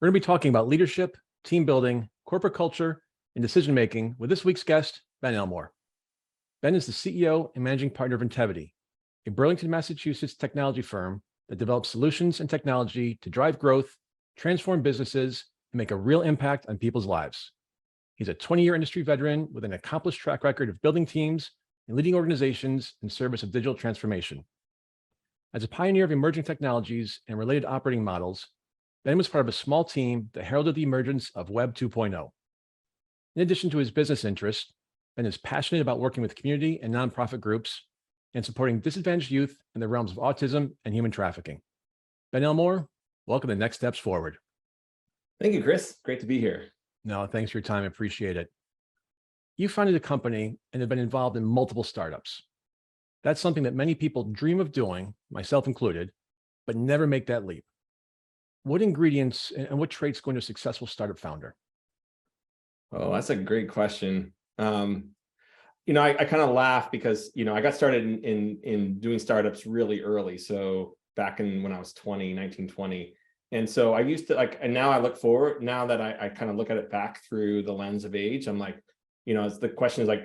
We're going to be talking about leadership, team building, corporate culture, and decision-making with this week's guest, Ben Elmore. Ben is the CEO and Managing Partner of Intevity, a Burlington, Massachusetts technology firm that develops solutions and technology to drive growth, transform businesses, and make a real impact on people's lives. He's a 20-year industry veteran with an accomplished track record of building teams and leading organizations in service of digital transformation. As a pioneer of emerging technologies and related operating models, Ben was part of a small team that heralded the emergence of Web 2.0. In addition to his business interests, Ben is passionate about working with community and nonprofit groups and supporting disadvantaged youth in the realms of autism and human trafficking. Ben Elmore, welcome to Next Steps Forward. Thank you, Chris. Great to be here. No, thanks for your time. I appreciate it. You founded a company and have been involved in multiple startups. That's something that many people dream of doing, myself included, but never make that leap. What ingredients and what traits go into a successful startup founder? Oh, that's a great question. I kind of laugh because, I got started in doing startups really early. So back when I was 1920. And so I used to and now I look forward, now that I kind of look at it back through the lens of age, I'm like, the question is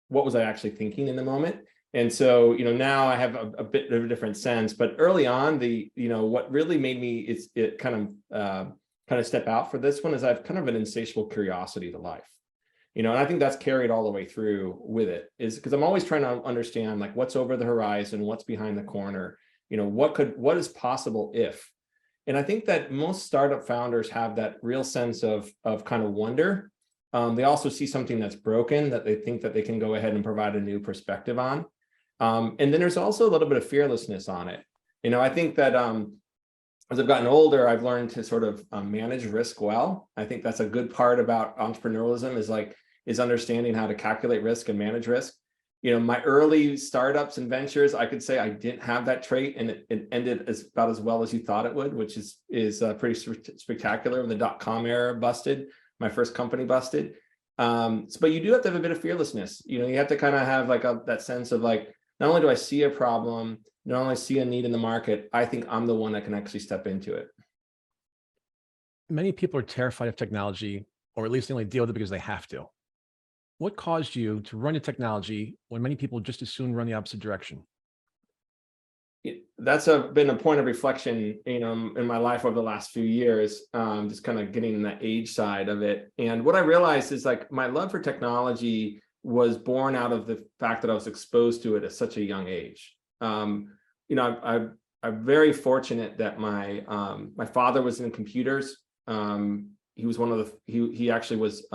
what was I actually thinking in the moment? And so, now I have a bit of a different sense, but early on, what really made me kind of step out for this one is I have kind of an insatiable curiosity to life, and I think that's carried all the way through with it, is because I'm always trying to understand what's over the horizon, what's behind the corner, what is possible if. And I think that most startup founders have that real sense of kind of wonder. They also see something that's broken that they think that they can go ahead and provide a new perspective on. And then there's also a little bit of fearlessness on it. I think that as I've gotten older, I've learned to sort of manage risk well. I think that's a good part about entrepreneurialism is understanding how to calculate risk and manage risk. My early startups and ventures, I could say I didn't have that trait, and it ended about as well as you thought it would, which is pretty spectacular. When the .com era busted, my first company busted. But you do have to have a bit of fearlessness. You have to kind of have that sense of not only do I see a problem, not only see a need in the market, I think I'm the one that can actually step into it. Many people are terrified of technology, or at least they only deal with it because they have to. What caused you to run to technology when many people just as soon run the opposite direction? That's been a point of reflection, in my life over the last few years, just kind of getting the age side of it. And what I realized is my love for technology was born out of the fact that I was exposed to it at such a young age. I'm very fortunate that my father was in computers. He was he actually was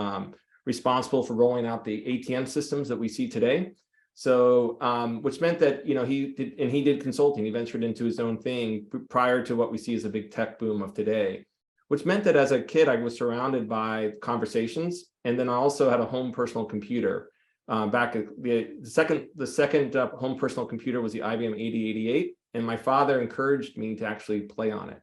responsible for rolling out the ATM systems that we see today. So, which meant that, he did consulting. He ventured into his own thing prior to what we see as a big tech boom of today, which meant that as a kid, I was surrounded by conversations. And then I also had a home personal computer. Back at the second home personal computer was the IBM 8088. And my father encouraged me to actually play on it,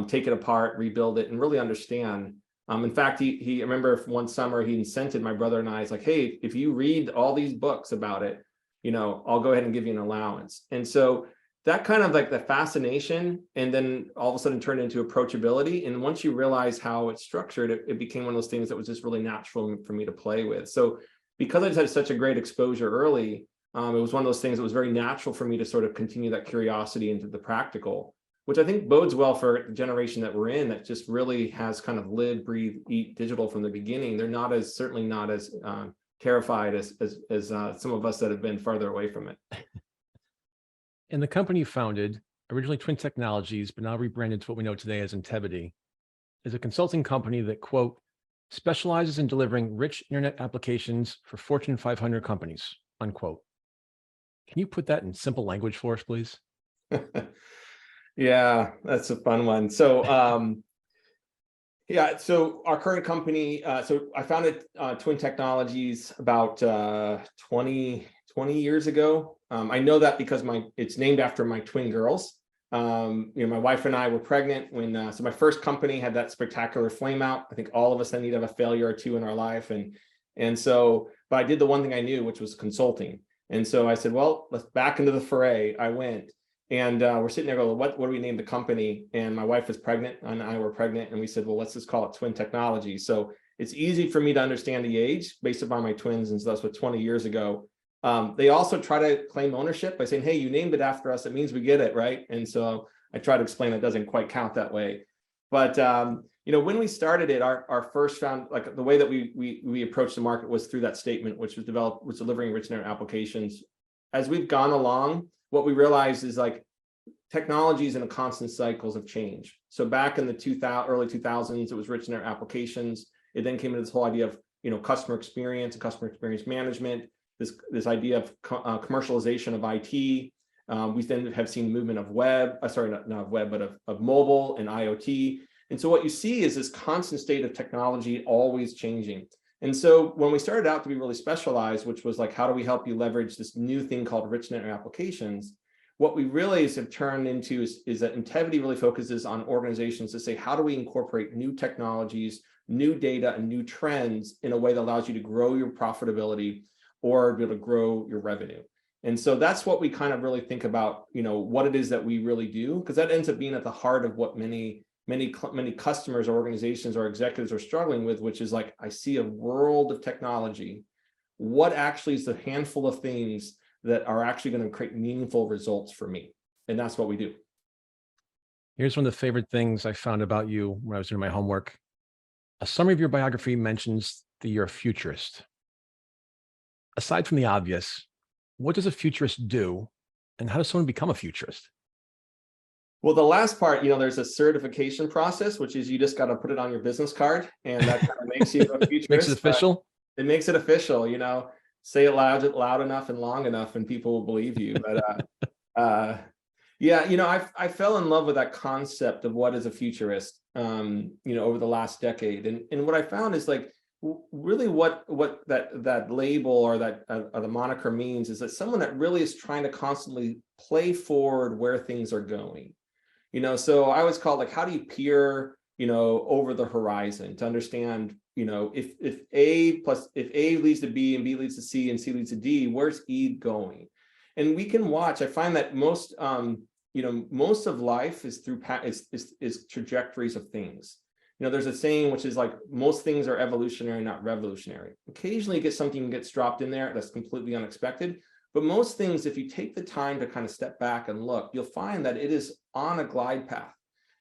take it apart, rebuild it, and really understand. In fact, I remember one summer he incented my brother and I. He's like, "Hey, if you read all these books about it, I'll go ahead and give you an allowance." And so that kind of the fascination, and then all of a sudden turned into approachability. And once you realize how it's structured, it became one of those things that was just really natural for me to play with. So because I just had such a great exposure early, it was one of those things that was very natural for me to sort of continue that curiosity into the practical, which I think bodes well for the generation that we're in, that just really has kind of live, breathe, eat digital from the beginning. They're certainly not as terrified as some of us that have been farther away from it. And the company you founded, originally Twin Technologies, but now rebranded to what we know today as Intevity, is a consulting company that, quote, specializes in delivering rich internet applications for Fortune 500 companies, unquote. Can you put that in simple language for us, please? Yeah, that's a fun one. So, so our current company, so I founded Twin Technologies about 20 years ago. I know that because it's named after my twin girls. My wife and I were pregnant when, so my first company had that spectacular flame out. I think all of us then need to have a failure or two in our life. And so, but I did the one thing I knew, which was consulting. And so I said, well, let's back into the fray. I went. And we're sitting there going, what do we name the company? And my wife was pregnant and I were pregnant. And we said, well, let's just call it Twin Technology. So it's easy for me to understand the age based upon my twins. And so that's what 20 years ago. They also try to claim ownership by saying, hey, you named it after us. It means we get it, right? And so I try to explain it doesn't quite count that way. But when we started it, our first like the way that we approached the market was through that statement, which was delivering rich internet applications. As we've gone along, what we realized is like technologies in a constant cycles of change. So back in the early 2000s, it was rich internet applications. It then came into this whole idea of customer experience and customer experience management. This idea of commercialization of IT. We then have seen movement of not web, but of mobile and IoT. And so what you see is this constant state of technology always changing. And so when we started out to be really specialized, which was like, how do we help you leverage this new thing called rich internet applications? What we really have turned into is that Intevity really focuses on organizations to say, how do we incorporate new technologies, new data, and new trends in a way that allows you to grow your profitability or be able to grow your revenue. And so that's what we kind of really think about, what it is that we really do, because that ends up being at the heart of what many customers or organizations or executives are struggling with, which is like, I see a world of technology. What actually is the handful of things that are actually going to create meaningful results for me? And that's what we do. Here's one of the favorite things I found about you when I was doing my homework. A summary of your biography mentions that you're a futurist. Aside from the obvious, what does a futurist do, and how does someone become a futurist? Well, the last part, there's a certification process, which is you just got to put it on your business card, and that kind of makes you a futurist. Makes it official? It makes it official, say it loud enough and long enough, and people will believe you. But I fell in love with that concept of what is a futurist, over the last decade. And what I found is like, really what that label or the moniker means is that someone that really is trying to constantly play forward where things are going. So I always call it like, how do you peer, over the horizon to understand, if A leads to B and B leads to C and C leads to D, where's E going? And we can watch. I find that most of life is through is trajectories of things. There's a saying which is like, most things are evolutionary, not revolutionary. Occasionally you get something gets dropped in there that's completely unexpected. But most things, if you take the time to kind of step back and look, you'll find that it is on a glide path.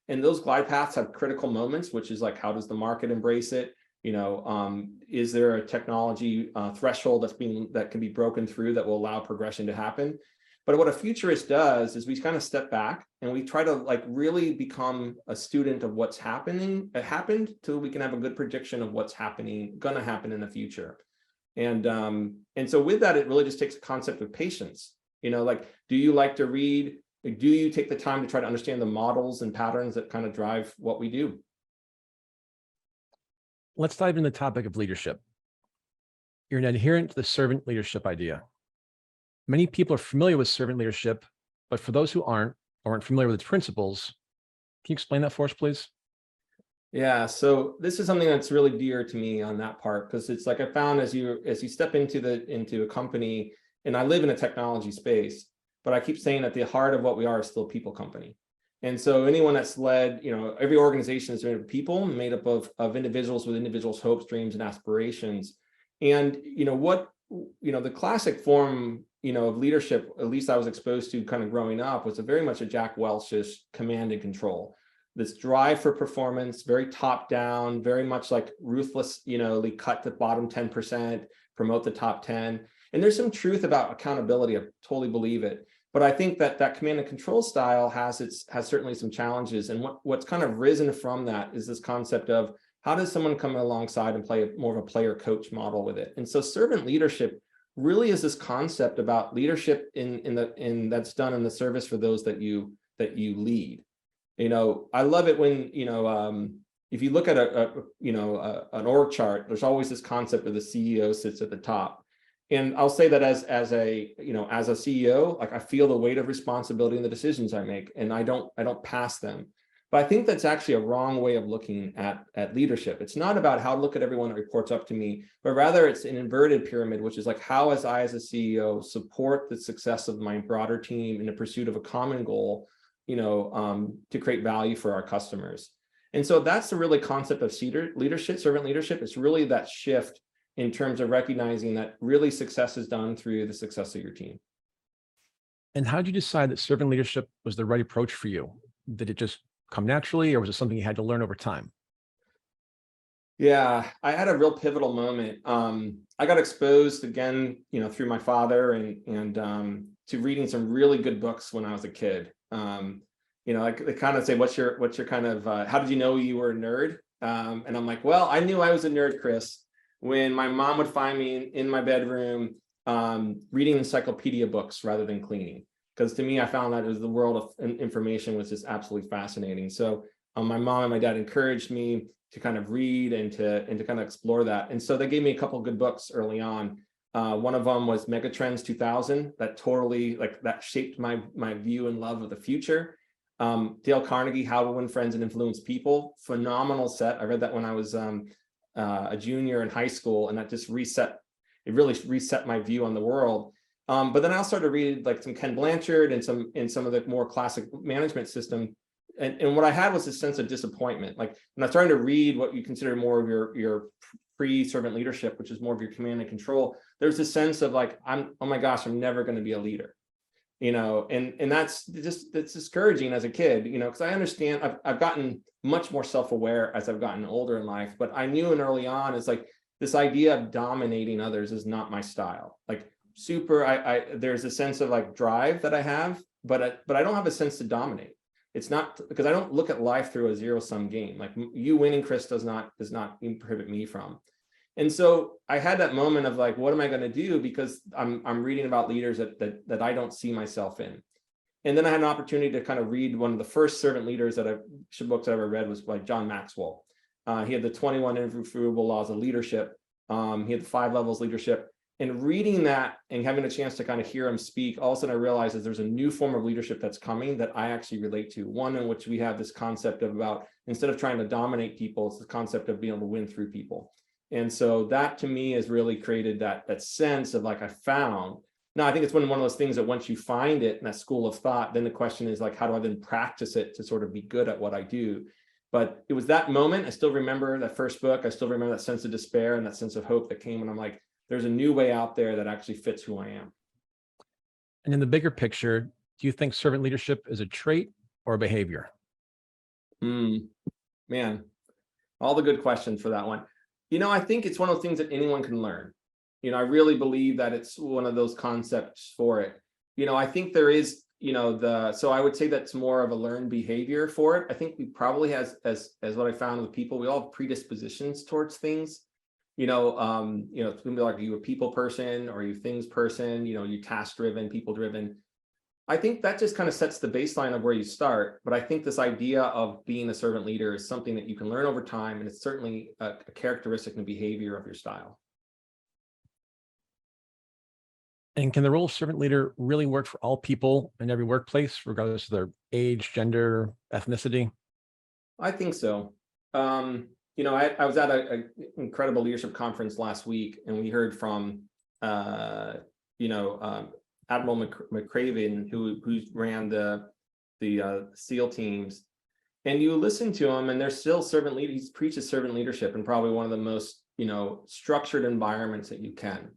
And those glide paths have critical moments, which is like, how does the market embrace it? Is there a technology threshold that can be broken through that will allow progression to happen? But what a futurist does is we kind of step back and we try to like really become a student of what's happened till we can have a good prediction of what's going to happen in the future. And so with that, it really just takes a concept of patience. Like, do you like to read? Do you take the time to try to understand the models and patterns that kind of drive what we do? Let's dive into the topic of leadership. You're an adherent to the servant leadership idea. Many people are familiar with servant leadership, but for those who aren't familiar with its principles, can you explain that for us, please? Yeah, so this is something that's really dear to me on that part, because it's like I found as you step into a company, and I live in a technology space, but I keep saying at the heart of what we are is still a people company. And so anyone that's led, every organization is made up of people, made up of individuals with individuals' hopes, dreams, and aspirations. And the classic form of leadership, at least I was exposed to kind of growing up, was very much a Jack Welchish command and control. This drive for performance, very top down, very much like ruthless, cut the bottom 10%, promote the top 10. And there's some truth about accountability. I totally believe it. But I think that command and control style has certainly some challenges. And what's kind of risen from that is this concept of, how does someone come alongside and play more of a player coach model with it? And so servant leadership really is this concept about leadership in that's done in the service for those that you lead. I love it when, if you look at an org chart, there's always this concept of the CEO sits at the top. And I'll say that as a CEO, like I feel the weight of responsibility in the decisions I make, and I don't pass them. But I think that's actually a wrong way of looking at leadership. It's not about how to look at everyone that reports up to me, but rather it's an inverted pyramid, which is like, how as I as a CEO support the success of my broader team in the pursuit of a common goal, to create value for our customers. And so that's the really concept of leadership, servant leadership. It's really that shift in terms of recognizing that really success is done through the success of your team. And how did you decide that servant leadership was the right approach for you? Did it just come naturally, or was it something you had to learn over time? Yeah, I had a real pivotal moment. I got exposed again, through my father and to reading some really good books when I was a kid. Like they kind of say, what's your kind of, how did you know you were a nerd? And I'm like, well, I knew I was a nerd, Chris, when my mom would find me in my bedroom reading encyclopedia books rather than cleaning. Because to me, I found that it was the world of information was just absolutely fascinating. So my mom and my dad encouraged me to kind of read and to kind of explore that. And so they gave me a couple of good books early on. One of them was Megatrends 2000. That totally that shaped my view and love of the future. Dale Carnegie, How to Win Friends and Influence People. Phenomenal set. I read that when I was a junior in high school, and that just really reset my view on the world. But then I also started to read like some Ken Blanchard and some of the more classic management system. And what I had was a sense of disappointment. Like when I started to read what you consider more of your pre-servant leadership, which is more of your command and control, there's a sense of like, oh my gosh, I'm never going to be a leader. And that's discouraging as a kid, because I understand I've gotten much more self-aware as I've gotten older in life, but I knew early on, it's like this idea of dominating others is not my style. Like there's a sense of like drive that I have, but I don't have a sense to dominate. It's not because I don't look at life through a zero-sum game. Like you winning, Chris, does not prohibit me from. And so I had that moment of like, what am I going to do? Because I'm reading about leaders that I don't see myself in. And then I had an opportunity to kind of read one of the first servant leaders books I ever read was like John Maxwell. He had the 21 Irrefutable Laws of Leadership. He had the 5 levels of leadership. And reading that and having a chance to kind of hear him speak, all of a sudden I realized that there's a new form of leadership that's coming that I actually relate to. One in which we have this concept of about, instead of trying to dominate people, it's the concept of being able to win through people. And so that to me has really created that sense of like, I found. Now, I think it's one of those things that once you find it in that school of thought, then the question is like, how do I then practice it to sort of be good at what I do? But it was that moment. I still remember that first book. I still remember that sense of despair and that sense of hope that came when I'm like, there's a new way out there that actually fits who I am. And in the bigger picture, do you think servant leadership is a trait or a behavior? Man, all the good questions for that one. I think it's one of those things that anyone can learn. I really believe that it's one of those concepts for it. I think there is, so I would say that's more of a learned behavior for it. I think we probably has, as what I found with people, we all have predispositions towards things. It's going to be like, are you a people person or are you things person? You task driven, people driven. I think that just kind of sets the baseline of where you start. But I think this idea of being a servant leader is something that you can learn over time. And it's certainly a characteristic and behavior of your style. And can the role of servant leader really work for all people in every workplace, regardless of their age, gender, ethnicity? I think so. I was at an incredible leadership conference last week, and we heard from, Admiral McCraven, who ran the SEAL teams, and you listen to him, and there's still servant leader. He preaches servant leadership in probably one of the most structured environments that you can,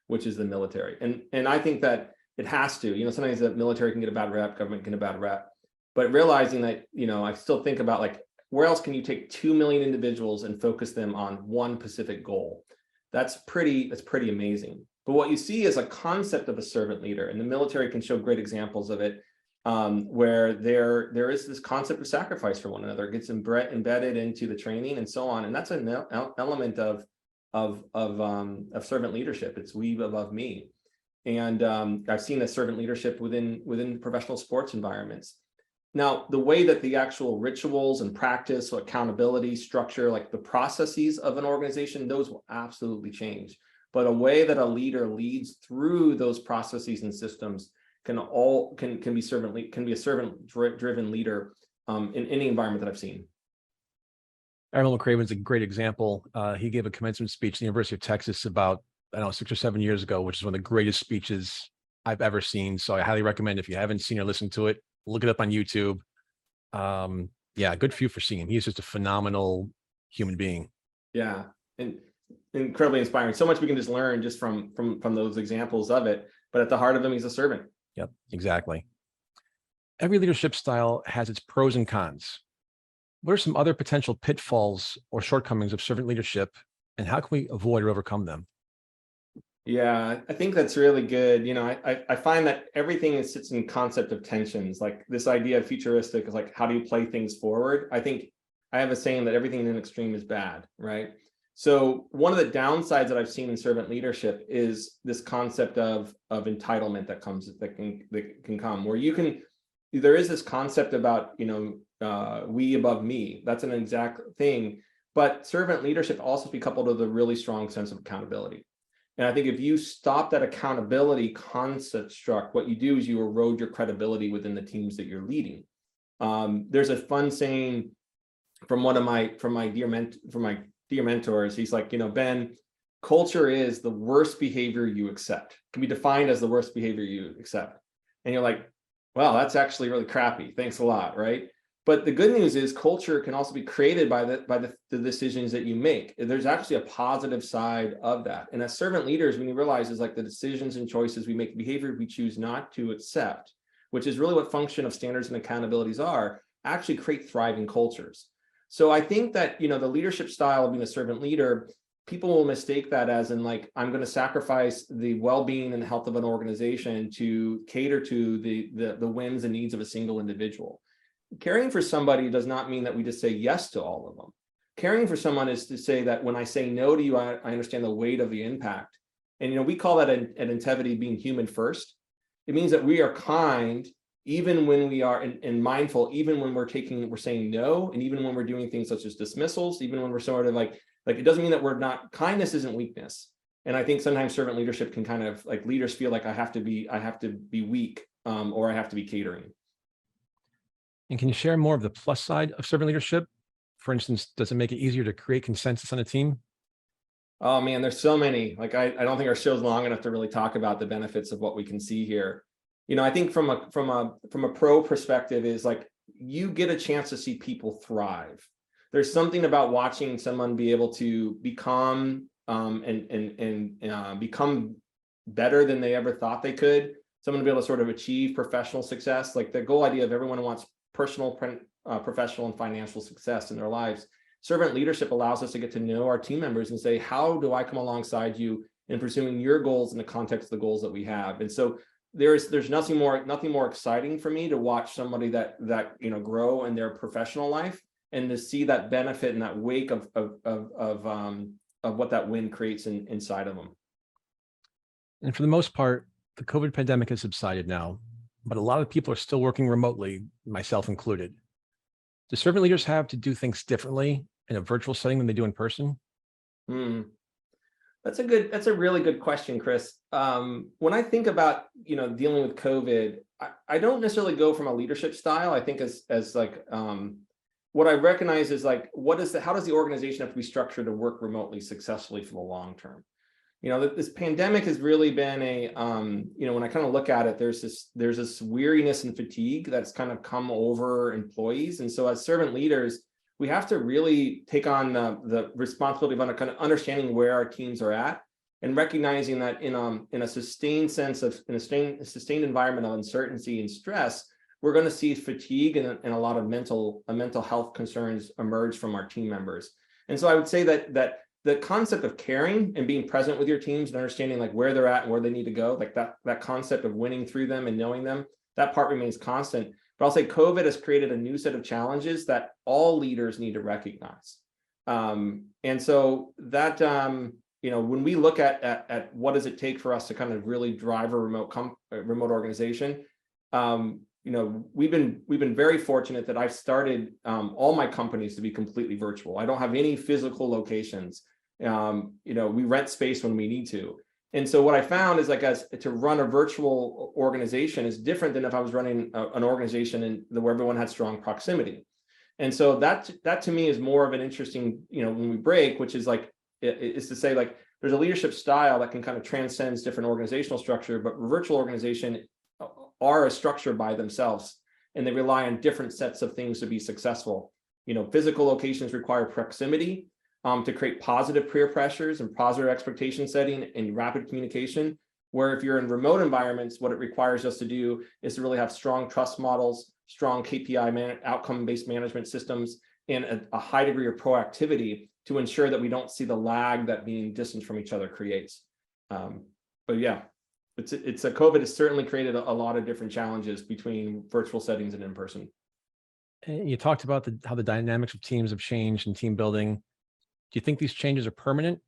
which is the military. And I think that it has to. Sometimes the military can get a bad rep, government can get a bad rep, but realizing that I still think about like, where else can you take 2 million individuals and focus them on one specific goal? That's pretty amazing. But what you see is a concept of a servant leader, and the military can show great examples of it, where there is this concept of sacrifice for one another. It gets embedded into the training and so on, and that's an element of servant leadership. It's we above me, and I've seen that servant leadership within professional sports environments. Now, the way that the actual rituals and practice, so accountability, structure, like the processes of an organization, those will absolutely change. But a way that a leader leads through those processes and systems can be a servant-driven leader in any environment that I've seen. Admiral McCraven's a great example. He gave a commencement speech at the University of Texas about, I don't know, 6 or 7 years ago, which is one of the greatest speeches I've ever seen. So I highly recommend, if you haven't seen or listened to it, look it up on YouTube. Yeah, good for you for seeing him. He's just a phenomenal human being. Yeah, and incredibly inspiring. So much we can just learn just from those examples of it. But at the heart of him, he's a servant. Yep, exactly. Every leadership style has its pros and cons. What are some other potential pitfalls or shortcomings of servant leadership, and how can we avoid or overcome them? Yeah, I think that's really good. I find that everything sits in concept of tensions. Like this idea of futuristic is like, how do you play things forward? I think I have a saying that everything in an extreme is bad, right? So one of the downsides that I've seen in servant leadership is this concept of entitlement that can come, where there is this concept about, we above me. That's an exact thing. But servant leadership also be coupled with a really strong sense of accountability. And I think if you stop that accountability concept struck, what you do is you erode your credibility within the teams that you're leading. There's a fun saying from one of my dear mentors. He's like, Ben, culture is the worst behavior you accept. It can be defined as the worst behavior you accept. And you're like, well, that's actually really crappy. Thanks a lot, right? But the good news is culture can also be created by the decisions that you make. There's actually a positive side of that. And as servant leaders, when you realize is like the decisions and choices we make, behavior we choose not to accept, which is really what function of standards and accountabilities are, actually create thriving cultures. So I think that, the leadership style of being a servant leader, people will mistake that as in like, I'm going to sacrifice the well-being and health of an organization to cater to the whims and needs of a single individual. Caring for somebody does not mean that we just say yes to all of them. Caring for someone is to say that when I say no to you, I understand the weight of the impact. And, we call that at Intevity being human first. It means that we are kind, even when we are and mindful, even when we're saying no, and even when we're doing things such as dismissals, even when we're sort of like it doesn't mean that we're not, kindness isn't weakness. And I think sometimes servant leadership can kind of like leaders feel like I have to be weak, or I have to be catering. And can you share more of the plus side of servant leadership? For instance, does it make it easier to create consensus on a team? Oh man, there's so many. Like I don't think our show's long enough to really talk about the benefits of what we can see here. I think from a pro perspective is like you get a chance to see people thrive. There's something about watching someone be able to become become better than they ever thought they could. Someone to be able to sort of achieve professional success. Like the goal idea of everyone wants personal, professional, and financial success in their lives. Servant leadership allows us to get to know our team members and say, how do I come alongside you in pursuing your goals in the context of the goals that we have? And so there's nothing more exciting for me to watch somebody that grow in their professional life and to see that benefit and that wake of what that win creates inside of them. And for the most part, the COVID pandemic has subsided now, but a lot of people are still working remotely, myself included. Do servant leaders have to do things differently in a virtual setting than they do in person? That's a really good question, Chris. When I think about, dealing with COVID, I don't necessarily go from a leadership style. I think as like, what I recognize is like, how does the organization have to be structured to work remotely successfully for the long term? This pandemic has really been when I kind of look at it, there's this weariness and fatigue that's kind of come over employees. And so as servant leaders, we have to really take on the responsibility of kind of understanding where our teams are at and recognizing that in a sustained environment of uncertainty and stress, we're going to see fatigue and a lot of mental health concerns emerge from our team members. And so I would say that the concept of caring and being present with your teams and understanding like where they're at and where they need to go, like that concept of winning through them and knowing them, that part remains constant. But I'll say COVID has created a new set of challenges that all leaders need to recognize. And so that, when we look at what does it take for us to kind of really drive a remote organization, we've been very fortunate that I've started all my companies to be completely virtual. I don't have any physical locations. We rent space when we need to. And so what I found is like as to run a virtual organization is different than if I was running an organization where everyone had strong proximity. And so that to me is more of an interesting, when we break, which is like, is to say like, there's a leadership style that can kind of transcends different organizational structure, but virtual organization are a structure by themselves, and they rely on different sets of things to be successful. Physical locations require proximity to create positive peer pressures and positive expectation setting and rapid communication. Where if you're in remote environments, what it requires us to do is to really have strong trust models, strong KPI outcome-based management systems, and a high degree of proactivity to ensure that we don't see the lag that being distant from each other creates. But yeah, COVID has certainly created a lot of different challenges between virtual settings and in person. You talked about how the dynamics of teams have changed in team building. Do you think these changes are permanent?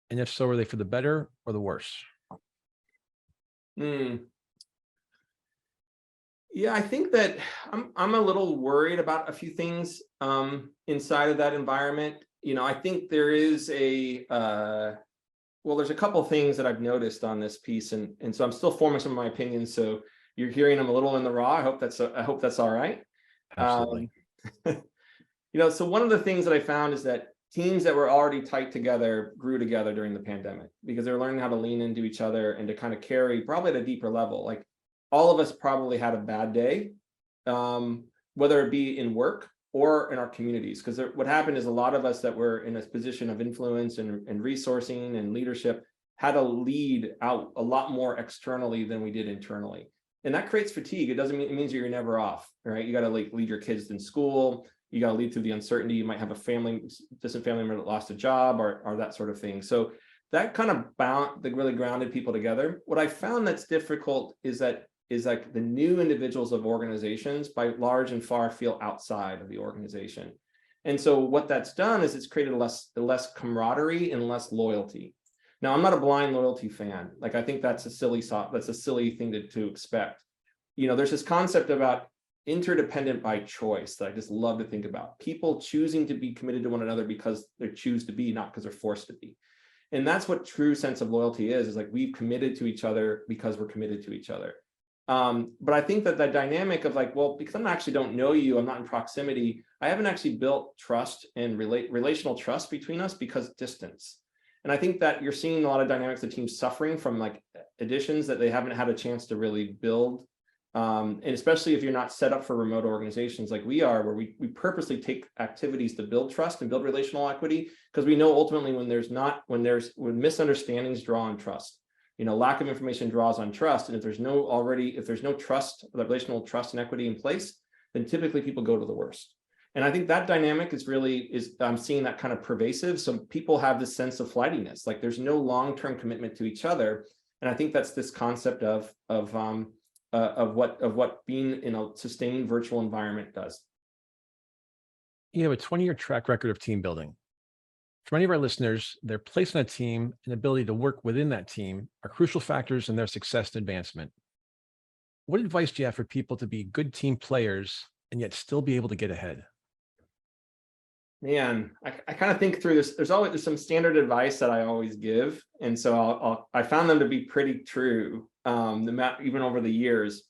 And if so, are they for the better or the worse? Yeah, I think that I'm a little worried about a few things inside of that environment. I think there is there's a couple of things that I've noticed on this piece, and so I'm still forming some of my opinions. So you're hearing them a little in the raw. I hope that's all right. Absolutely. So one of the things that I found is that teams that were already tight together grew together during the pandemic because they were learning how to lean into each other and to kind of carry probably at a deeper level. Like all of us probably had a bad day, whether it be in work or in our communities. Because what happened is a lot of us that were in a position of influence and resourcing and leadership had to lead out a lot more externally than we did internally. And that creates fatigue. It doesn't mean, it means you're never off, right? You got to like lead your kids in school. You got to lead through the uncertainty. You might have a distant family member that lost a job or that sort of thing. So that kind of really grounded people together. What I found that's difficult is like the new individuals of organizations by large and far feel outside of the organization. And so what that's done is it's created less camaraderie and less loyalty. Now, I'm not a blind loyalty fan. Like, I think that's a silly thing to expect. There's this concept about interdependent by choice that I just love to think about. People choosing to be committed to one another because they choose to be, not because they're forced to be. And that's what true sense of loyalty is like we've committed to each other because we're committed to each other. But I think that dynamic of like, well, because I actually don't know you, I'm not in proximity, I haven't actually built trust and relational trust between us because distance. And I think that you're seeing a lot of dynamics of teams suffering from like additions that they haven't had a chance to really build. And especially if you're not set up for remote organizations like we are, where we purposely take activities to build trust and build relational equity, because we know ultimately when misunderstandings draw on trust. Lack of information draws on trust. And if there's no trust, relational trust and equity in place, then typically people go to the worst. And I think that dynamic I'm seeing that kind of pervasive. So people have this sense of flightiness, like there's no long-term commitment to each other. And I think that's this concept of what being in a sustained virtual environment does. You have a 20-year track record of team building. For many of our listeners, their place on a team and ability to work within that team are crucial factors in their success and advancement. What advice do you have for people to be good team players and yet still be able to get ahead? Man, I kind of think through this. There's some standard advice that I always give, and so I found them to be pretty true, even over the years.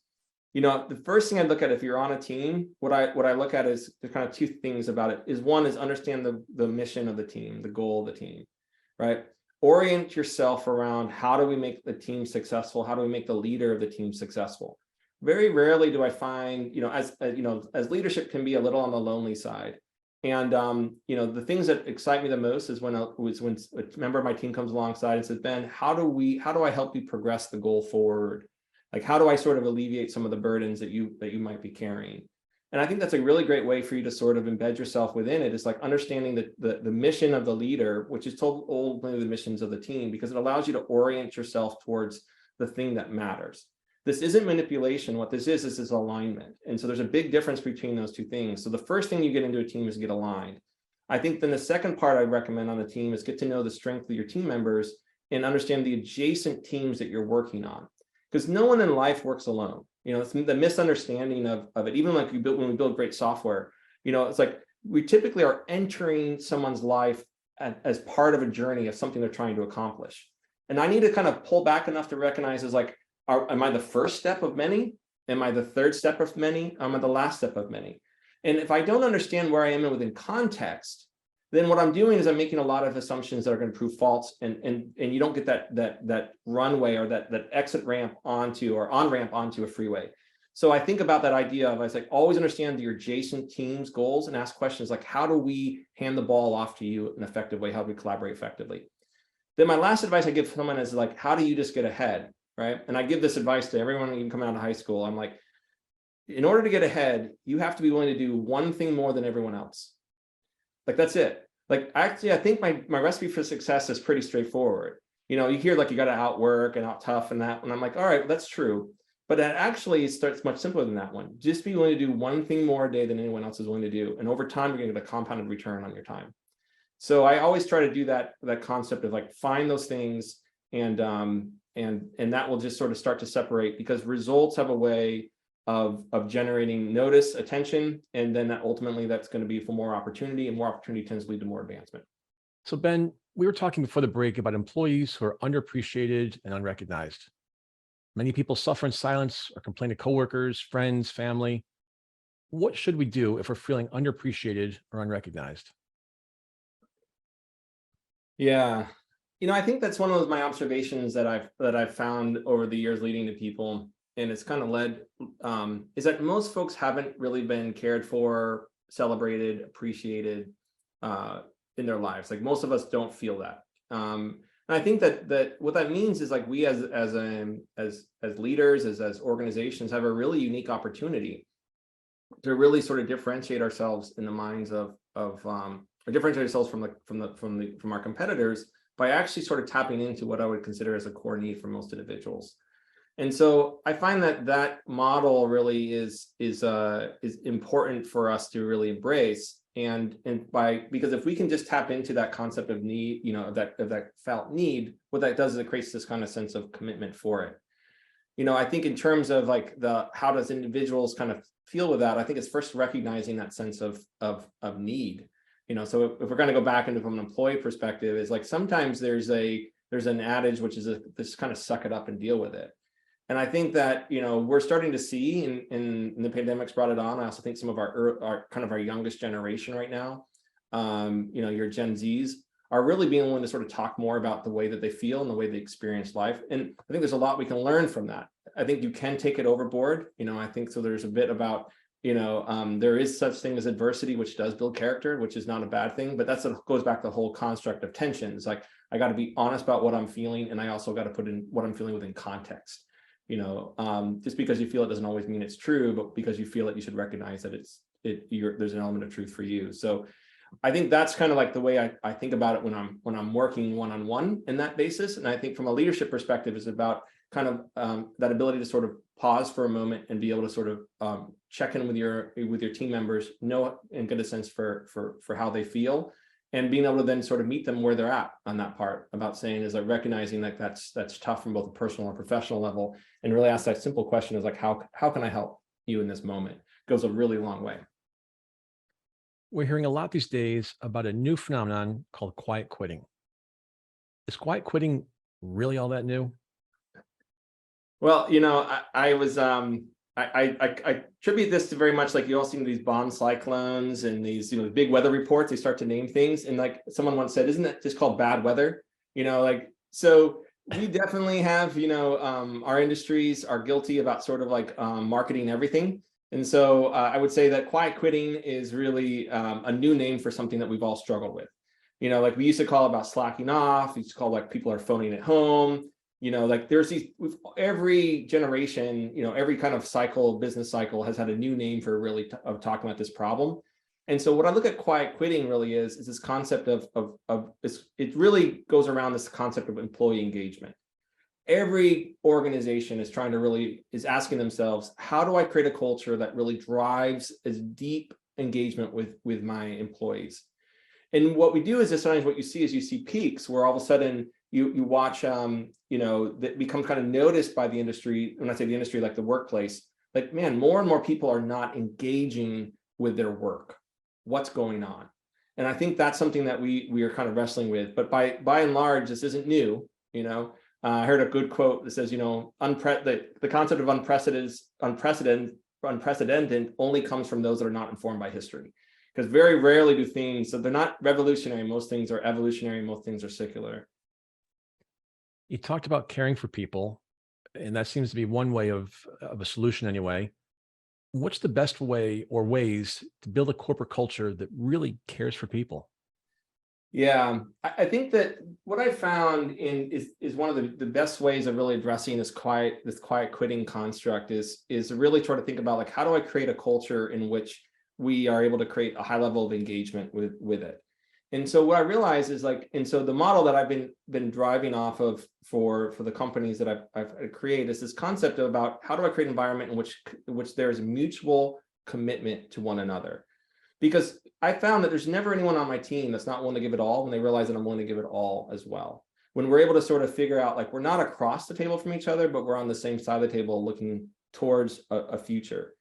The first thing I look at if you're on a team, what I look at is there's kind of two things about it. Is one is understand the mission of the team, the goal of the team, right? Orient yourself around how do we make the team successful? How do we make the leader of the team successful? Very rarely do I find, as leadership can be a little on the lonely side. And the things that excite me the most is when a member of my team comes alongside and says, Ben, how do I help you progress the goal forward? Like, how do I sort of alleviate some of the burdens that you might be carrying? And I think that's a really great way for you to sort of embed yourself within it. It's like understanding the mission of the leader, which is ultimately the missions of the team, because it allows you to orient yourself towards the thing that matters. This isn't manipulation. What this is alignment. And so there's a big difference between those two things. So the first thing you get into a team is get aligned. I think then the second part I recommend on the team is get to know the strength of your team members and understand the adjacent teams that you're working on. Because no one in life works alone. It's the misunderstanding of it. Even like when we build great software, it's like we typically are entering someone's life as part of a journey of something they're trying to accomplish. And I need to kind of pull back enough to recognize is like, am I the first step of many? Am I the third step of many? Am I the last step of many? And if I don't understand where I am within context, then what I'm doing is I'm making a lot of assumptions that are going to prove false, and you don't get that runway or that exit ramp onto or on ramp onto a freeway. So I think about that idea of, I was like, always understand your adjacent team's goals and ask questions like, how do we hand the ball off to you in an effective way? How do we collaborate effectively? Then my last advice I give someone is like, how do you just get ahead, right? And I give this advice to everyone even coming out of high school. I'm like, in order to get ahead, you have to be willing to do one thing more than everyone else. Like, that's it. Like, actually, I think my recipe for success is pretty straightforward. You know, you hear like you got to outwork and out tough and that, and I'm like, all right, that's true. But it actually starts much simpler than that one. Just be willing to do one thing more a day than anyone else is willing to do. And over time, you're going to get a compounded return on your time. So I always try to do that concept of like, find those things, and that will just sort of start to separate, because results have a way of generating notice, attention, and then that ultimately that's going to be for more opportunity, and more opportunity tends to lead to more advancement. So Ben, we were talking before the break about employees who are underappreciated and unrecognized. Many people suffer in silence or complain to coworkers, friends, family. What should we do if we're feeling underappreciated or unrecognized? Yeah, you know, I think that's one of my observations that I've found over the years leading to people, and it's kind of led is that most folks haven't really been cared for, celebrated, appreciated in their lives. Like, most of us don't feel that. And I think that what that means is like, we as leaders, as organizations, have a really unique opportunity to really sort of differentiate ourselves in the minds or differentiate ourselves from our competitors by actually sort of tapping into what I would consider as a core need for most individuals. And so I find that model really is important for us to really embrace. Because if we can just tap into that concept of need, you know, of that felt need, what that does is it creates this kind of sense of commitment for it. You know, I think in terms of like how does individuals kind of feel with that, I think it's first recognizing that sense of need. You know, so if we're going to go back into from an employee perspective, is like, sometimes there's an adage which is this kind of suck it up and deal with it. And I think that, you know, we're starting to see in the pandemic's brought it on. I also think some of our kind of our youngest generation right now, you know, your Gen Zs, are really being willing to sort of talk more about the way that they feel and the way they experience life. And I think there's a lot we can learn from that. I think you can take it overboard. You know, I think so. There's a bit about, you know, there is such thing as adversity, which does build character, which is not a bad thing. But goes back to the whole construct of tension. It's like, I got to be honest about what I'm feeling, and I also got to put in what I'm feeling within context. You know, just because you feel it doesn't always mean it's true, but because you feel it, you should recognize that there's an element of truth for you. So I think that's kind of like the way I think about it when I'm working one-on-one in that basis. And I think from a leadership perspective, is about kind of that ability to sort of pause for a moment and be able to sort of check in with your team members, know and get a sense for how they feel, and being able to then sort of meet them where they're at on that part, about saying is like recognizing that that's tough from both a personal and professional level, and really ask that simple question is like, how can I help you in this moment? Goes a really long way. We're hearing a lot these days about a new phenomenon called quiet quitting. Is quiet quitting really all that new? Well, you know, I attribute this to very much like you all seen these bomb cyclones and these, you know, big weather reports. They start to name things, and like someone once said, isn't it just called bad weather? You know, like, so we definitely have, you know, our industries are guilty about sort of like marketing everything. And so I would say that quiet quitting is really a new name for something that we've all struggled with. You know, like we used to call about slacking off. We used to call like people are phoning at home. You know, like there's every generation, you know, every kind of business cycle has had a new name for really of talking about this problem. And so what I look at quiet quitting really is this concept of it really goes around this concept of employee engagement. Every organization is asking themselves, how do I create a culture that really drives as deep engagement with my employees? And what we do is sometimes what you see peaks where all of a sudden you watch, you know, that becomes kind of noticed by the industry. When I say the industry, like the workplace, like, man, more and more people are not engaging with their work. What's going on? And I think that's something that we are kind of wrestling with. But by and large, this isn't new. I heard a good quote that says, the concept of unprecedented only comes from those that are not informed by history. Because very rarely do things, so they're not revolutionary. Most things are evolutionary. Most things are secular. You talked about caring for people, and that seems to be one way of a solution anyway. What's the best way or ways to build a corporate culture that really cares for people? Yeah, I think that what I found is one of the best ways of really addressing this quiet quitting construct is really try to think about, like, how do I create a culture in which we are able to create a high level of engagement with it. And so what I realized is, like, and so the model that I've been driving off of for the companies that I've created is this concept about how do I create an environment in which there is mutual commitment to one another. Because I found that there's never anyone on my team that's not willing to give it all when they realize that I'm willing to give it all as well. When we're able to sort of figure out, like, we're not across the table from each other, but we're on the same side of the table looking towards a future.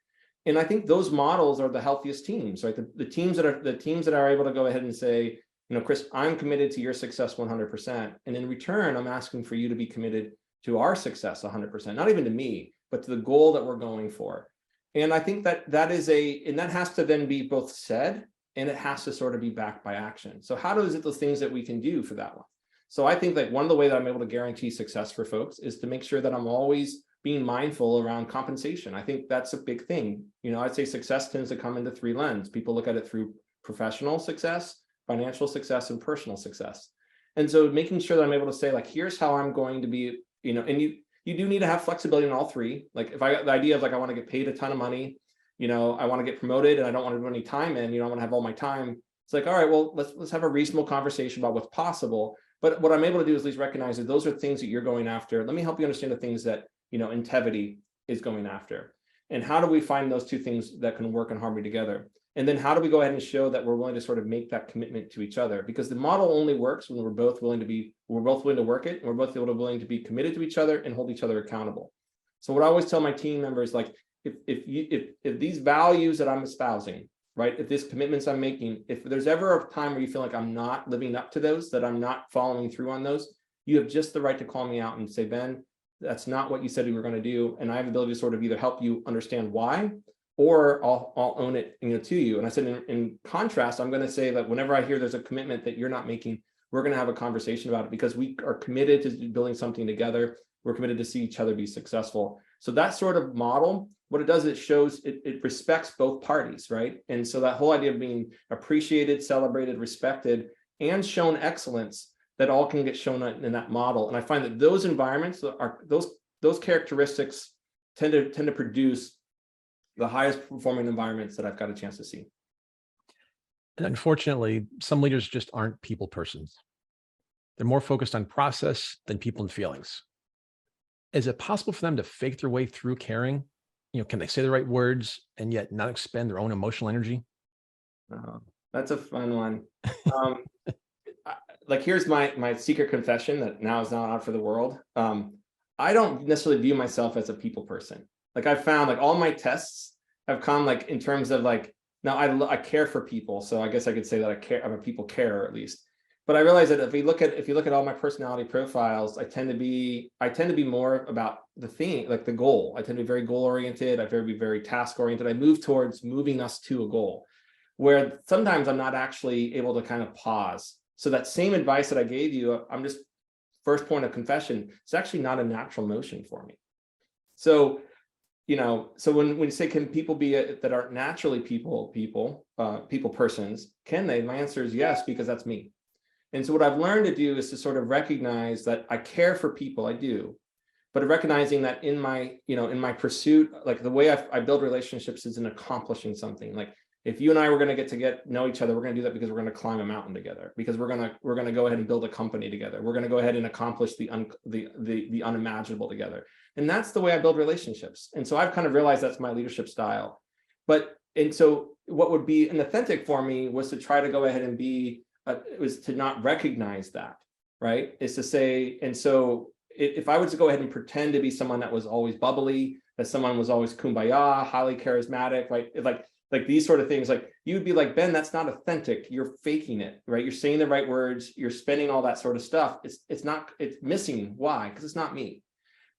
And I think those models are the healthiest teams, right? The teams that are able to go ahead and say, Chris, I'm committed to your success 100%. And in return, I'm asking for you to be committed to our success 100%, not even to me, but to the goal that we're going for. And I think that that has to then be both said, and it has to sort of be backed by action. So how is it those things that we can do for that one? So I think that one of the ways that I'm able to guarantee success for folks is to make sure that I'm always being mindful around compensation. I think that's a big thing. I'd say success tends to come into three lenses. People look at it through professional success, financial success, and personal success. And so making sure that I'm able to say, like, here's how I'm going to be, and you do need to have flexibility in all three. Like, if I got the idea of, like, I want to get paid a ton of money, I want to get promoted and I don't want to do any time in, I want to have all my time. It's like, all right, well, let's have a reasonable conversation about what's possible. But what I'm able to do is at least recognize that those are things that you're going after. Let me help you understand the things that Intevity is going after. And how do we find those two things that can work in harmony together? And then how do we go ahead and show that we're willing to sort of make that commitment to each other? Because the model only works when we're both willing to work it, and we're both willing to be committed to each other and hold each other accountable. So what I always tell my team members, like, if these values that I'm espousing, right, if these commitments I'm making, if there's ever a time where you feel like I'm not living up to those, that I'm not following through on those, you have just the right to call me out and say, Ben, that's not what you said you were going to do. And I have the ability to sort of either help you understand why, or I'll own it, to you. And I said, in contrast, I'm going to say that whenever I hear there's a commitment that you're not making, we're going to have a conversation about it, because we are committed to building something together. We're committed to see each other be successful. So that sort of model, what it does, it shows, it respects both parties, right? And so that whole idea of being appreciated, celebrated, respected, and shown excellence, that all can get shown in that model. And I find that those environments are those characteristics tend to produce the highest performing environments that I've got a chance to see. And unfortunately, some leaders just aren't people persons. They're more focused on process than people and feelings. Is it possible for them to fake their way through caring? Can they say the right words and yet not expend their own emotional energy? That's a fun one. Like, here's my secret confession that now is not out for the world. I don't necessarily view myself as a people person. Like, I've found, like, all my tests have come, like, in terms of, like, now I care for people. So I guess I could say that I'm a people carer, at least. But I realize that if you look at all my personality profiles, I tend to be more about the thing, like the goal. I tend to be very goal oriented. I tend to be very task oriented. I move towards moving us to a goal, where sometimes I'm not actually able to kind of pause. So that same advice that I gave you, I'm just, first point of confession, it's actually not a natural motion for me. So, so when you say, can people be that aren't naturally people persons, can they? My answer is yes, because that's me. And so what I've learned to do is to sort of recognize that I care for people, I do, but recognizing that in my pursuit, like, the way I build relationships is in accomplishing something. Like, if you and I were going to get know each other, we're going to do that because we're going to climb a mountain together, because we're going to go ahead and build a company together. We're going to go ahead and accomplish the unimaginable together. And that's the way I build relationships. And so I've kind of realized that's my leadership style. And so what would be an authentic for me was to try to go ahead and was to not recognize that, right? Is to say, and so if I was to go ahead and pretend to be someone that was always bubbly, that someone was always kumbaya, highly charismatic, right? Like, Like these sort of things, like you would be like, Ben, that's not authentic. You're faking it, right? You're saying the right words. You're spending all that sort of stuff. It's missing. Why? Because it's not me.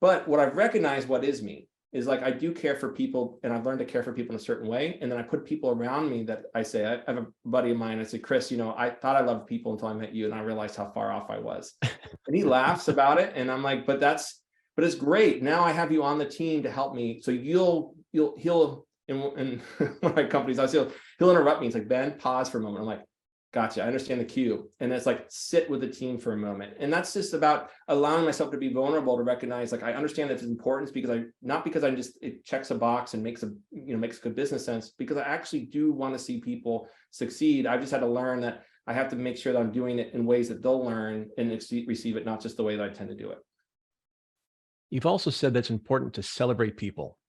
But what I've recognized what is me is like, I do care for people, and I've learned to care for people in a certain way. And then I put people around me that I say, I have a buddy of mine. I say, Chris, I thought I loved people until I met you. And I realized how far off I was. And he laughs about it. And I'm like, but it's great. Now I have you on the team to help me. So he'll in one of my companies, he'll interrupt me. He's like, Ben, pause for a moment. I'm like, gotcha. I understand the cue. And it's like, sit with the team for a moment. And that's just about allowing myself to be vulnerable, to recognize, like, I understand that it's important because not because it checks a box and makes good business sense, because I actually do want to see people succeed. I've just had to learn that I have to make sure that I'm doing it in ways that they'll learn and receive it, not just the way that I tend to do it. You've also said that it's important to celebrate people.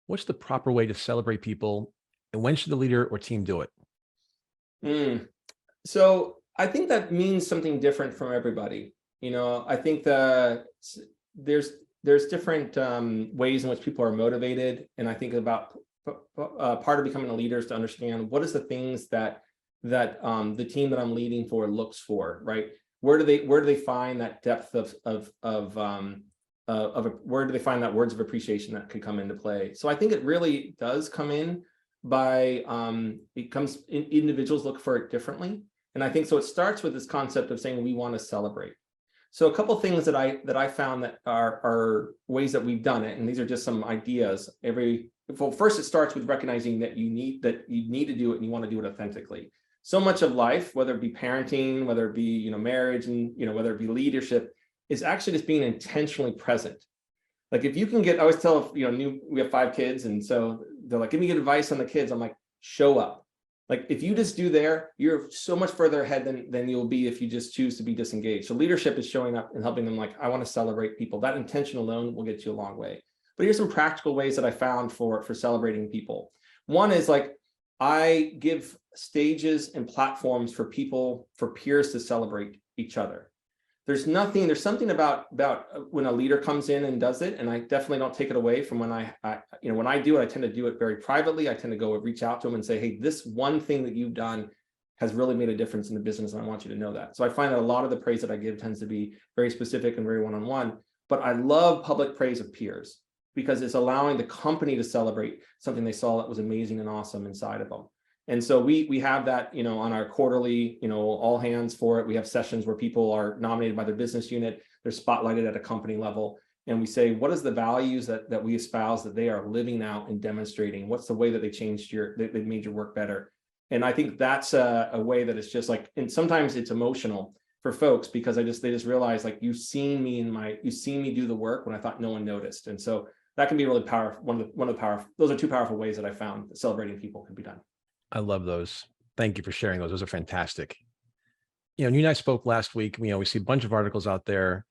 What's the proper way to celebrate people, and when should the leader or team do it? So I think that means something different from everybody. I think that there's different ways in which people are motivated. And I think about part of becoming a leader is to understand what is the things that the team that I'm leading for looks for, right? Where do they find that depth where do they find that words of appreciation that could come into play? So I think it really does come in by individuals look for it differently. And I think so it starts with this concept of saying we want to celebrate. So a couple of things that I found that are ways that we've done it, and these are just some ideas. First, it starts with recognizing that you need to do it and you want to do it authentically. So much of life, whether it be parenting, whether it be marriage, and whether it be leadership, is actually just being intentionally present. Like if you can I always tell, we have 5 kids. And so they're like, give me good advice on the kids. I'm like, show up. Like if you just do there, you're so much further ahead than you'll be if you just choose to be disengaged. So leadership is showing up and helping them. Like, I want to celebrate people. That intention alone will get you a long way. But here's some practical ways that I found for celebrating people. One is like, I give stages and platforms for peers to celebrate each other. There's something about when a leader comes in and does it, and I definitely don't take it away from when when I do it. I tend to do it very privately. I tend to go reach out to them and say, hey, this one thing that you've done has really made a difference in the business, and I want you to know that. So I find that a lot of the praise that I give tends to be very specific and very one-on-one, but I love public praise of peers because it's allowing the company to celebrate something they saw that was amazing and awesome inside of them. And so we have that, on our quarterly, all hands for it. We have sessions where people are nominated by their business unit. They're spotlighted at a company level. And we say, what is the values that we espouse that they are living out and demonstrating? What's the way that they made your work better? And I think that's a way that it's just like, and sometimes it's emotional for folks because they just realize, like, you've seen me do the work when I thought no one noticed. And so that can be really powerful. Those are 2 powerful ways that I found that celebrating people can be done. I love those. Thank you for sharing those. Those are fantastic. You and I spoke last week. We see a bunch of articles out there.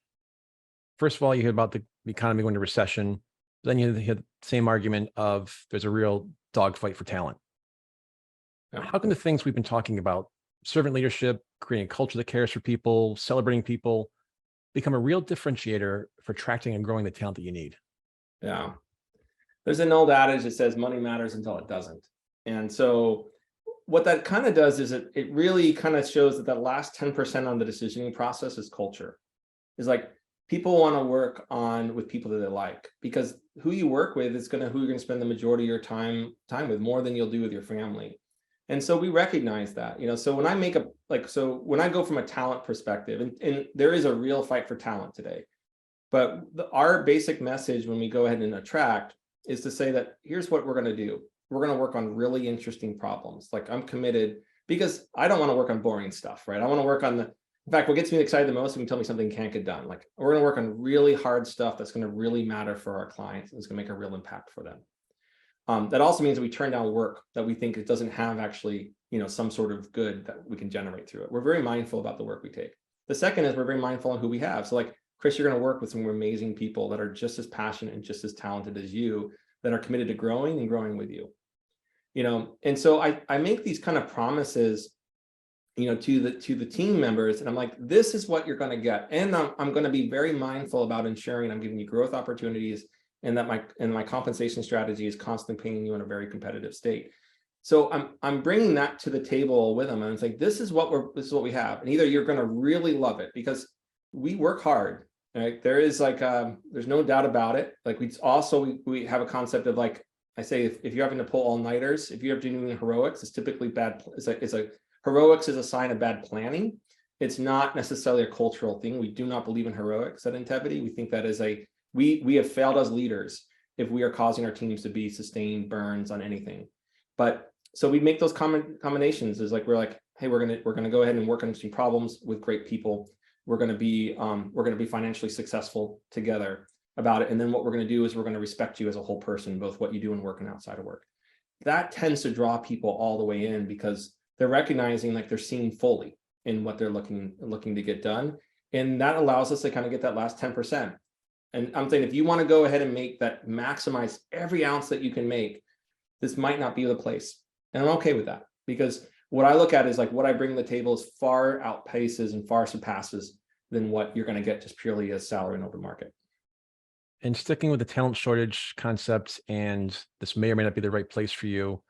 First of all, you hear about the economy going into recession. Then you hear the same argument of there's a real dogfight for talent. Yeah. How can the things we've been talking about, servant leadership, creating a culture that cares for people, celebrating people, become a real differentiator for attracting and growing the talent that you need? Yeah. There's an old adage that says money matters until it doesn't. And so what that kind of does is it really kind of shows that last 10% on the decisioning process is culture. Is like people want to work with people that they like, because who you work with is who you're going to spend the majority of your time with, more than you'll do with your family. And so we recognize that, so when I when I go from a talent perspective, and there is a real fight for talent today, but our basic message when we go ahead and attract is to say that here's what we're going to do. We're going to work on really interesting problems. Like, I'm committed because I don't want to work on boring stuff, right? I want to work on in fact, what gets me excited the most is when you tell me something can't get done. Like, we're going to work on really hard stuff that's going to really matter for our clients, and it's going to make a real impact for them. That also means that we turn down work that we think it doesn't have actually, some sort of good that we can generate through it. We're very mindful about the work we take. The second is we're very mindful on who we have. So like, Chris, you're going to work with some amazing people that are just as passionate and just as talented as you, that are committed to growing and growing with you. And so I make these kind of promises, to the team members, and I'm like, this is what you're going to get. And I'm going to be very mindful about ensuring I'm giving you growth opportunities, and that my compensation strategy is constantly paying you in a very competitive state. So I'm bringing that to the table with them, and it's like, this is what we have, and either you're going to really love it because we work hard, right? There is like there's no doubt about it. Like we have a concept of, like I say, if you're having to pull all-nighters, if you're doing heroics, it's typically bad. Heroics is a sign of bad planning. It's not necessarily a cultural thing. We do not believe in heroics at Intevity. We think that is we have failed as leaders if we are causing our teams to be sustained burns on anything. But so we make those combinations. Is like, we're like, hey, we're gonna go ahead and work on some problems with great people. We're gonna be financially successful together about it. And then what we're gonna do is we're gonna respect you as a whole person, both what you do in work and outside of work. That tends to draw people all the way in because they're recognizing, like, they're seen fully in what they're looking to get done. And that allows us to kind of get that last 10%. And I'm saying, if you want to go ahead and make that, maximize every ounce that you can make, this might not be the place. And I'm okay with that, because what I look at is like, what I bring to the table is far outpaces and far surpasses than what you're going to get just purely as salary in open market. And sticking with the talent shortage concept, and this may or may not be the right place for you,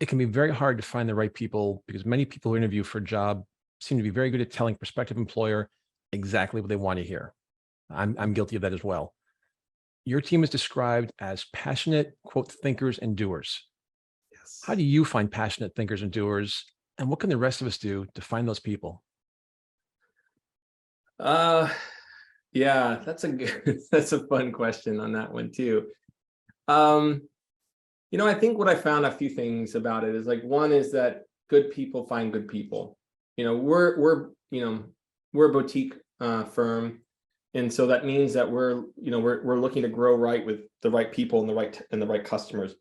it can be very hard to find the right people because many people who interview for a job seem to be very good at telling prospective employer exactly what they want to hear. I'm guilty of that as well. Your team is described as passionate, quote, thinkers and doers. Yes. How do you find passionate thinkers and doers? And what can the rest of us do to find those people? Yeah, that's a fun question on that one too. I think what I found, a few things about it is, like, one is that good people find good people. We're a boutique firm. And so that means that we're looking to grow right with the right people and the right customers.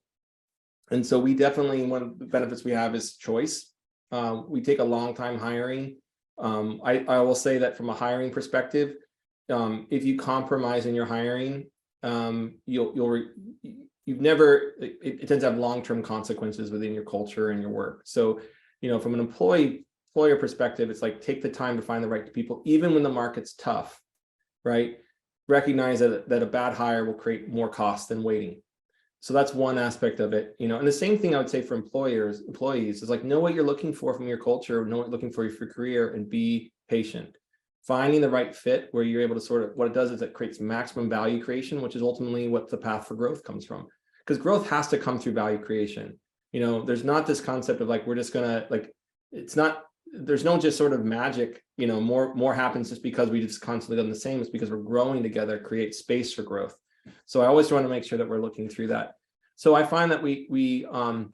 And so we definitely, one of the benefits we have is choice. We take a long time hiring. I will say that from a hiring perspective, if you compromise in your hiring, it tends to have long-term consequences within your culture and your work. So, from an employer perspective, it's like, take the time to find the right people, even when the market's tough, right? Recognize that a bad hire will create more cost than waiting. So that's one aspect of it, and the same thing I would say for employees is, like, know what you're looking for from your culture, know what you're looking for your career, and be patient. Finding the right fit where you're able to what it does is it creates maximum value creation, which is ultimately what the path for growth comes from. Because growth has to come through value creation. There's not this concept of, like, we're just gonna, like, there's no just sort of magic, more happens just because we just constantly done the same. It's because we're growing together, create space for growth. So I always want to make sure that we're looking through that. So I find that we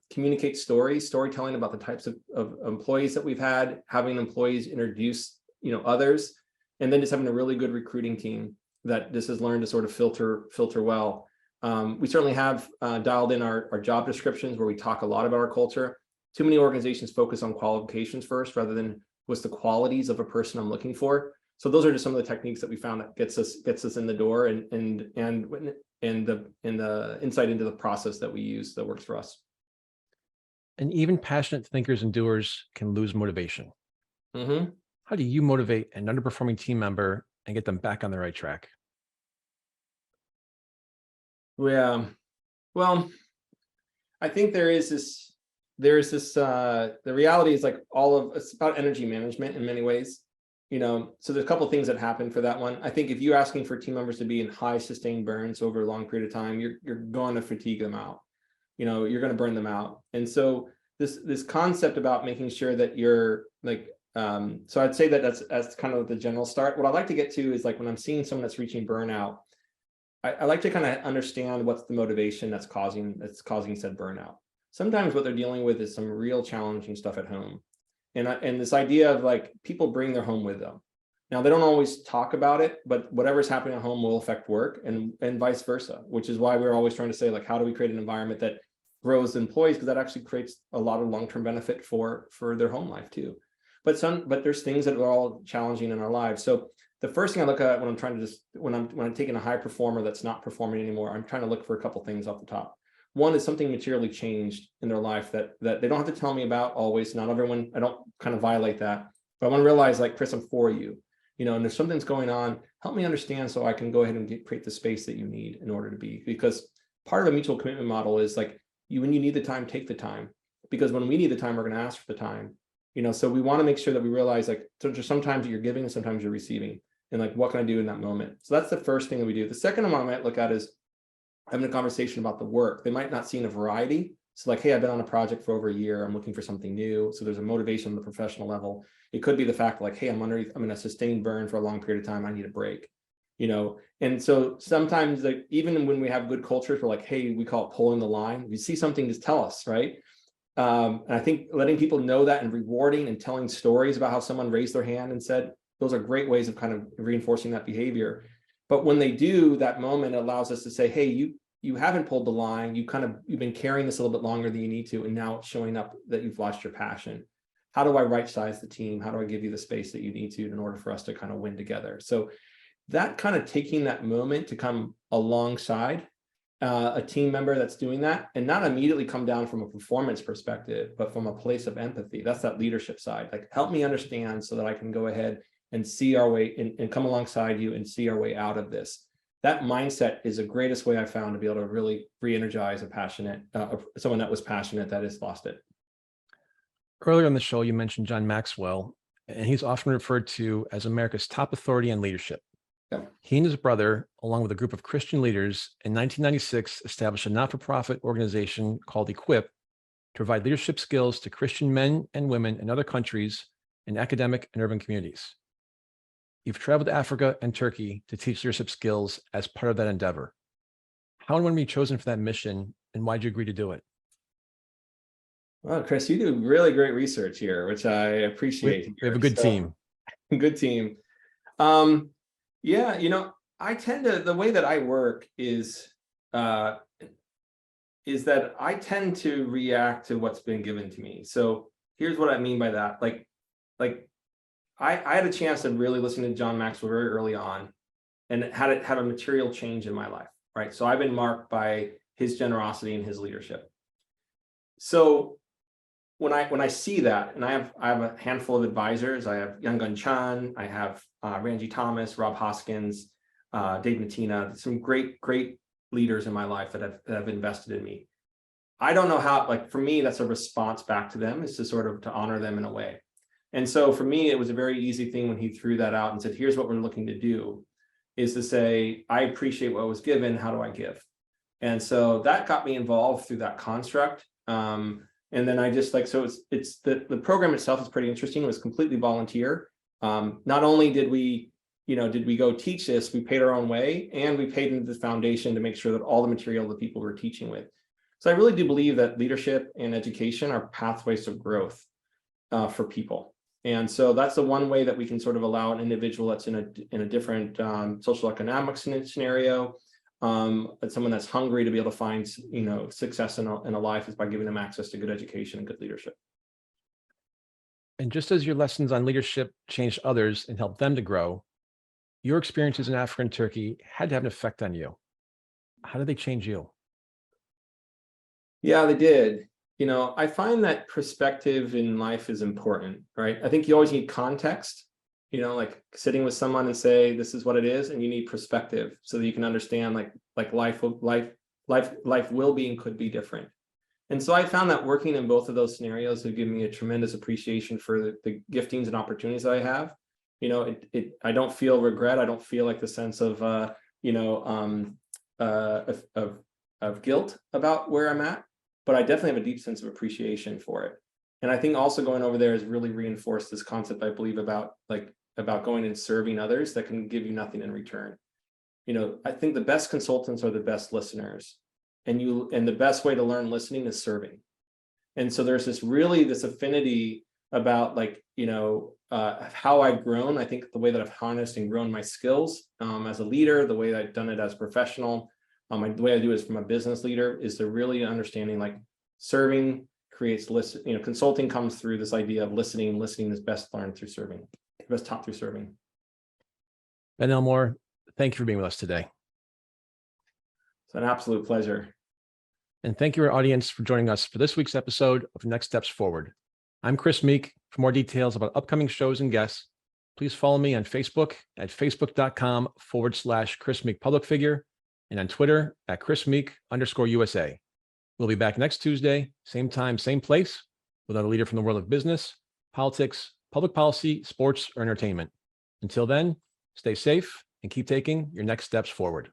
communicate storytelling about the types of employees that we've had, having employees introduce, others, and then just having a really good recruiting team that this has learned to sort of filter well. We certainly have dialed in our job descriptions where we talk a lot about our culture. Too many organizations focus on qualifications first rather than what's the qualities of a person I'm looking for. So those are just some of the techniques that we found that gets us in the door and the insight into the process that we use that works for us. And even passionate thinkers and doers can lose motivation. Mm-hmm. How do you motivate an underperforming team member and get them back on the right track? Yeah, well, I think the reality is, like, it's about energy management in many ways. So there's a couple of things that happen for that one. I think if you're asking for team members to be in high sustained burns over a long period of time, you're going to fatigue them out. You're going to burn them out. And so this concept about making sure that you're, like, so I'd say that that's kind of the general start. What I'd like to get to is, like, when I'm seeing someone that's reaching burnout, I like to kind of understand what's the motivation that's causing said burnout. Sometimes what they're dealing with is some real challenging stuff at home. And this idea of, like, people bring their home with them. Now, they don't always talk about it, but whatever's happening at home will affect work, and vice versa, which is why we're always trying to say, like, how do we create an environment that grows employees? Because that actually creates a lot of long-term benefit for their home life too. But there's things that are all challenging in our lives. So the first thing I look at when I'm taking a high performer that's not performing anymore, I'm trying to look for a couple things off the top. One is something materially changed in their life that they don't have to tell me about always. Not everyone, I don't kind of violate that, but I want to realize, like, Chris, I'm for you, and there's something's going on. Help me understand so I can go ahead and create the space that you need in order to be, because part of a mutual commitment model is, like, when you need the time, take the time. because when we need the time, we're going to ask for the time. So we want to make sure that we realize like sometimes you're giving and sometimes you're receiving, and like what can I do in that moment? So that's the first thing that we do. The second one I might look at is having a conversation about the work. They might not see in a variety. So like, hey, I've been on a project for over a year. I'm looking for something new. So there's a motivation on the professional level. It could be the fact like, hey, I'm in a sustained burn for a long period of time. I need a break, And so sometimes like, even when we have good cultures, we're like, hey, we call it pulling the line. If you see something, just tell us, right? And I think letting people know that and rewarding and telling stories about how someone raised their hand and said, those are great ways of kind of reinforcing that behavior. But when they do, that moment allows us to say, hey, you haven't pulled the line. You've been carrying this a little bit longer than you need to. And now it's showing up that you've lost your passion. How do I right size the team? How do I give you the space that you need to in order for us to kind of win together? So that kind of taking that moment to come alongside a team member that's doing that, and not immediately come down from a performance perspective, but from a place of empathy. That's that leadership side. Like, help me understand so that I can go ahead and see our way and come alongside you and see our way out of this. That mindset is the greatest way I found to be able to really re-energize someone that was passionate that has lost it. Earlier in the show, you mentioned John Maxwell, and he's often referred to as America's top authority on leadership. Yeah. He and his brother, along with a group of Christian leaders, in 1996 established a not-for-profit organization called Equip to provide leadership skills to Christian men and women in other countries in academic and urban communities. You've traveled to Africa and Turkey to teach leadership skills as part of that endeavor. How and when were you chosen for that mission, and why did you agree to do it? Well, Chris, you do really great research here, which I appreciate. We have a good team. Good team. Yeah, I tend to, the way that I work is that I tend to react to what's been given to me. So here's what I mean by that. Like I had a chance to really listen to John Maxwell very early on, and had a material change in my life, right? So I've been marked by his generosity and his leadership. So when I see that, and I have a handful of advisors, I have Young Gun Chan, I have Ranji Thomas, Rob Hoskins, Dave Matina, some great leaders in my life that have invested in me. I don't know how, like, for me, that's a response back to them, is to sort of to honor them in a way. And so for me, it was a very easy thing when he threw that out and said, here's what we're looking to do, is to say, I appreciate what was given, how do I give? And so that got me involved through that construct. And then I just so it's the program itself is pretty interesting. It was completely volunteer. Not only did we go teach this, we paid our own way, and we paid into the foundation to make sure that all the material the people we're teaching with. So I really do believe that leadership and education are pathways of growth for people. And so that's the one way that we can sort of allow an individual that's in a different social economic scenario, someone that's hungry to be able to find success in a life, is by giving them access to good education and good leadership. And just as your lessons on leadership changed others and helped them to grow, your experiences in Africa and Turkey had to have an effect on you. How did they change you? Yeah, they did. I find that perspective in life is important, right? I think you always need context, like sitting with someone and say, this is what it is, and you need perspective so that you can understand like life will be and could be different. And so I found that working in both of those scenarios have given me a tremendous appreciation for the giftings and opportunities that I have. I don't feel regret. I don't feel like the sense of guilt about where I'm at, but I definitely have a deep sense of appreciation for it. And I think also going over there has really reinforced this concept, I believe, about going and serving others that can give you nothing in return. I think the best consultants are the best listeners, and the best way to learn listening is serving. And so there's this affinity about how I've grown. I think the way that I've harnessed and grown my skills as a leader, the way that I've done it as a professional, the way I do it from a business leader, is to really understanding serving creates consulting comes through this idea of listening. Listening is best learned through serving, best taught through serving. Ben Elmore, thank you for being with us today. It's an absolute pleasure. And thank you, our audience, for joining us for this week's episode of Next Steps Forward. I'm Chris Meek. For more details about upcoming shows and guests, please follow me on Facebook at facebook.com/Chris Meek Public Figure, and on Twitter at Chris Meek _USA. We'll be back next Tuesday, same time, same place, with another leader from the world of business, politics, public policy, sports, or entertainment. Until then, stay safe and keep taking your next steps forward.